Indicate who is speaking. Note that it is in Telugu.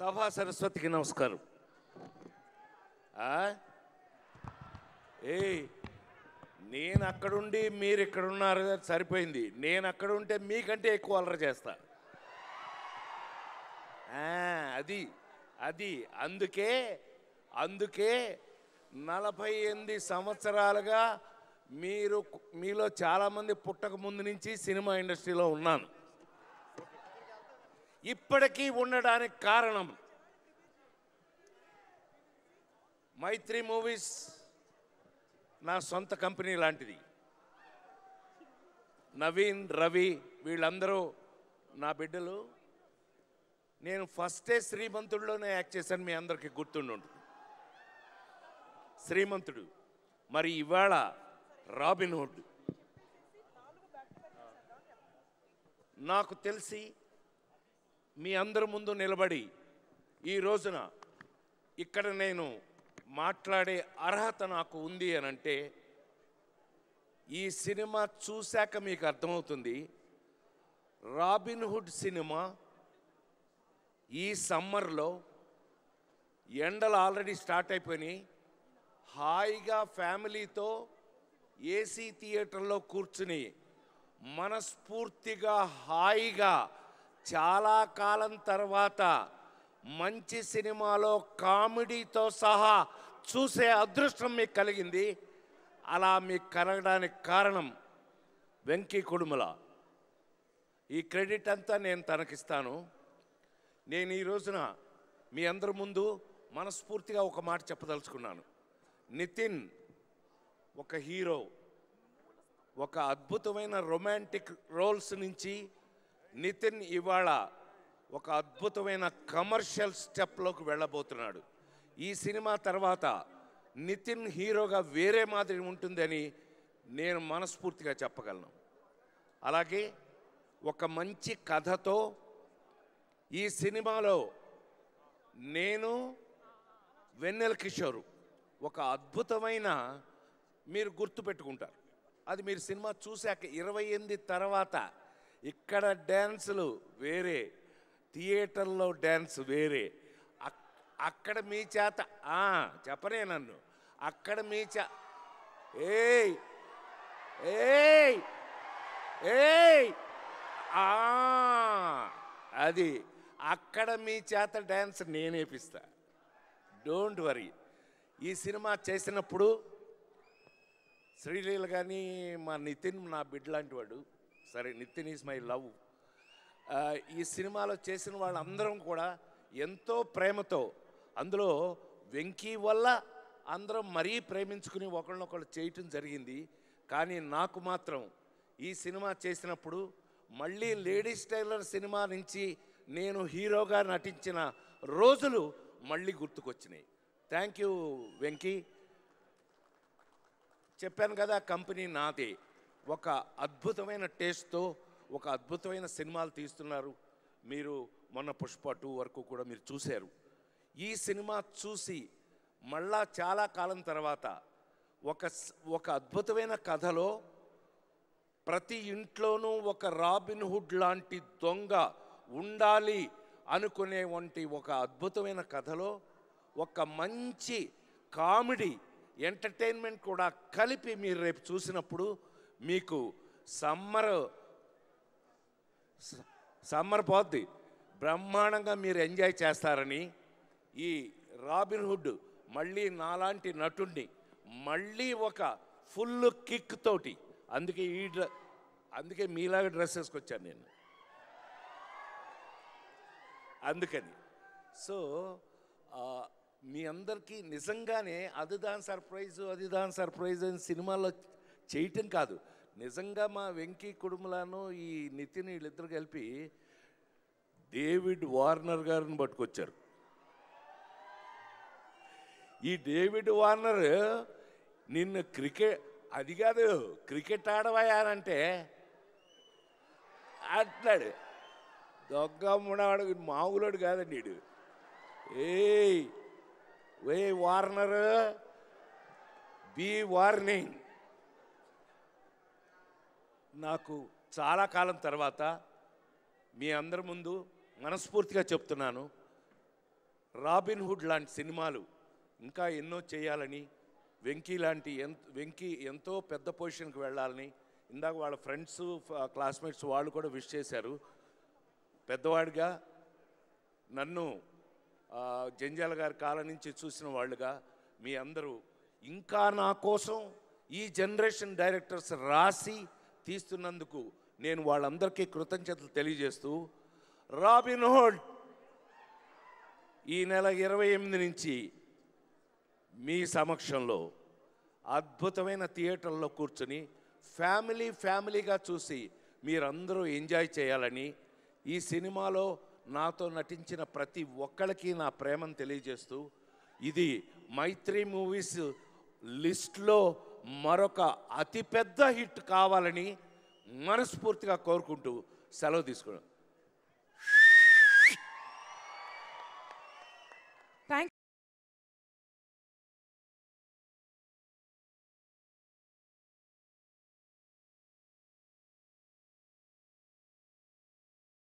Speaker 1: సభా సరస్వతికి నమస్కారం. నేను అక్కడుండి మీరు ఇక్కడ ఉన్నారు, సరిపోయింది. నేను అక్కడ ఉంటే మీకంటే ఎక్కువ అల్లరి చేస్తా. అది అది అందుకే 48 సంవత్సరాలుగా మీలో చాలామంది పుట్టక ముందు నుంచి సినిమా ఇండస్ట్రీలో ఉన్నాను. ఇప్పటికీ ఉండడానికి కారణం మైత్రి మూవీస్ నా సొంత కంపెనీ లాంటిది. నవీన్, రవి వీళ్ళందరూ నా బిడ్డలు. నేను ఫస్టే శ్రీమంతుడిలోనే యాక్ట్ చేశాను, మీ అందరికీ గుర్తుండి శ్రీమంతుడు. మరి ఇవాళ రాబిన్ హుడ్. నాకు తెలిసి మీ అందరి ముందు నిలబడి ఈ రోజున ఇక్కడ నేను మాట్లాడే అర్హత నాకు ఉంది అని అంటే, ఈ సినిమా చూశాక మీకు అర్థమవుతుంది. రాబిన్ హుడ్ సినిమా ఈ సమ్మర్లో ఎండలు ఆల్రెడీ స్టార్ట్ అయిపోయినాయి. హాయిగా ఫ్యామిలీతో ఏసీ థియేటర్లో కూర్చుని మనస్ఫూర్తిగా హాయిగా చాలా కాలం తర్వాత మంచి సినిమాలో కామెడీతో సహా చూసే అదృష్టం మీకు కలిగింది. అలా మీకు కలగడానికి కారణం వెంకీ కుడుముల. ఈ క్రెడిట్ అంతా నేను తనకిస్తాను. నేను ఈ రోజున మీ అందరి ముందు మనస్ఫూర్తిగా ఒక మాట చెప్పదలుచుకున్నాను. నితిన్ ఒక హీరో, ఒక అద్భుతమైన రొమాంటిక్ రోల్స్ నుంచి నితిన్ ఇవాళ ఒక అద్భుతమైన కమర్షియల్ స్టెప్లోకి వెళ్ళబోతున్నాడు. ఈ సినిమా తర్వాత నితిన్ హీరోగా వేరే మాదిరి ఉంటుందని నేను మనస్ఫూర్తిగా చెప్పగలను. అలాగే ఒక మంచి కథతో ఈ సినిమాలో నేను వెన్నెల కిషోర్ ఒక అద్భుతమైన, మీరు గుర్తుపెట్టుకుంటారు. అది మీరు సినిమా చూశాక 28 తర్వాత ఇక్కడ డ్యాన్సులు వేరే, థియేటర్లో డ్యాన్స్ వేరే. అక్కడ మీ చేత చెప్పనే నన్ను అక్కడ మీ ఏయ్ ఏయ్ ఏయ్ అది అక్కడ మీ చేత డ్యాన్స్ నేనేపిస్తా. Don't worry. ఈ సినిమా చేసినప్పుడు శ్రీలీల కానీ మా నితిన్ నా బిడ్డ లాంటి వాడు. సరే, నితిన్ ఈజ్ మై లవ్. ఈ సినిమాలో చేసిన వాళ్ళందరం కూడా ఎంతో ప్రేమతో, అందులో వెంకీ వల్ల అందరం మరీ ప్రేమించుకుని ఒకళ్ళనొకళ్ళు చేయటం జరిగింది. కానీ నాకు మాత్రం ఈ సినిమా చేసినప్పుడు మళ్ళీ లేడీస్ టైలర్ సినిమా నుంచి నేను హీరోగా నటించిన రోజులు మళ్ళీ గుర్తుకొచ్చినాయి. Thank you Venky. చెప్పాను కదా, కంపెనీ నాదే. ఒక అద్భుతమైన టేస్ట్తో ఒక అద్భుతమైన సినిమాలు తీస్తున్నారు. మీరు మొన్న పుష్ప 2 వరకు కూడా మీరు చూశారు. ఈ సినిమా చూసి మళ్ళా చాలా కాలం తర్వాత ఒక అద్భుతమైన కథలో ప్రతి ఇంట్లోనూ ఒక రాబిన్ హుడ్ లాంటి దొంగ ఉండాలి అనుకునే వంటి ఒక అద్భుతమైన కథలో ఒక మంచి కామెడీ ఎంటర్టైన్మెంట్ కూడా కలిపి మీరు రేపు చూసినప్పుడు మీకు సమ్మర్ పోద్ది, బ్రహ్మాండంగా మీరు ఎంజాయ్ చేస్తారని. ఈ రాబిన్ హుడ్ మళ్ళీ నాలాంటి నటుడిని మళ్ళీ ఒక ఫుల్ కిక్ తోటి, అందుకే మీలాగా డ్రెస్ వేసుకొచ్చాను నేను. అందుకని సో మీ అందరికీ నిజంగానే అదిదాన్ సర్ప్రైజ్ అని సినిమాలో చేయటం కాదు, నిజంగా మా వెంకీ కుడుములను ఈ నితిన్ వీళ్ళిద్దరు కలిపి డేవిడ్ వార్నర్ గారిని పట్టుకొచ్చారు. ఈ డేవిడ్ వార్నర్ నిన్ను అది కాదు క్రికెట్ ఆడవయానంటే అట్లాడు దొంగముడాడు, మామూలుడు కాదండి వీడు. ఏ వార్నర్, బీ వార్నింగ్. నాకు చాలా కాలం తర్వాత మీ అందరి ముందు మనస్ఫూర్తిగా చెప్తున్నాను, రాబిన్ హుడ్ లాంటి సినిమాలు ఇంకా ఎన్నో చేయాలని, వెంకీ ఎంతో పెద్ద పొజిషన్కి వెళ్ళాలని, ఇందాక వాళ్ళ ఫ్రెండ్స్ క్లాస్మేట్స్ వాళ్ళు కూడా విష్ చేశారు. పెద్దవాడిగా నన్ను జంజాల గారి కాలం నుంచి చూసిన వాళ్ళుగా మీ అందరూ ఇంకా నా కోసం ఈ జనరేషన్ డైరెక్టర్స్ రాసి తీస్తున్నందుకు నేను వాళ్ళందరికీ కృతజ్ఞతలు తెలియజేస్తూ, రాబిన్ హుడ్ ఈ నెల 28 నుంచి మీ సమక్షంలో అద్భుతమైన థియేటర్లో కూర్చుని ఫ్యామిలీగా చూసి మీరందరూ ఎంజాయ్ చేయాలని, ఈ సినిమాలో నాతో నటించిన ప్రతి ఒక్కరికి నా ప్రేమను తెలియజేస్తూ, ఇది మైత్రి మూవీస్ లిస్ట్లో మరొక అతిపెద్ద హిట్ కావాలని మనస్ఫూర్తిగా కోరుకుంటూ సెలవు తీసుకున్నాను.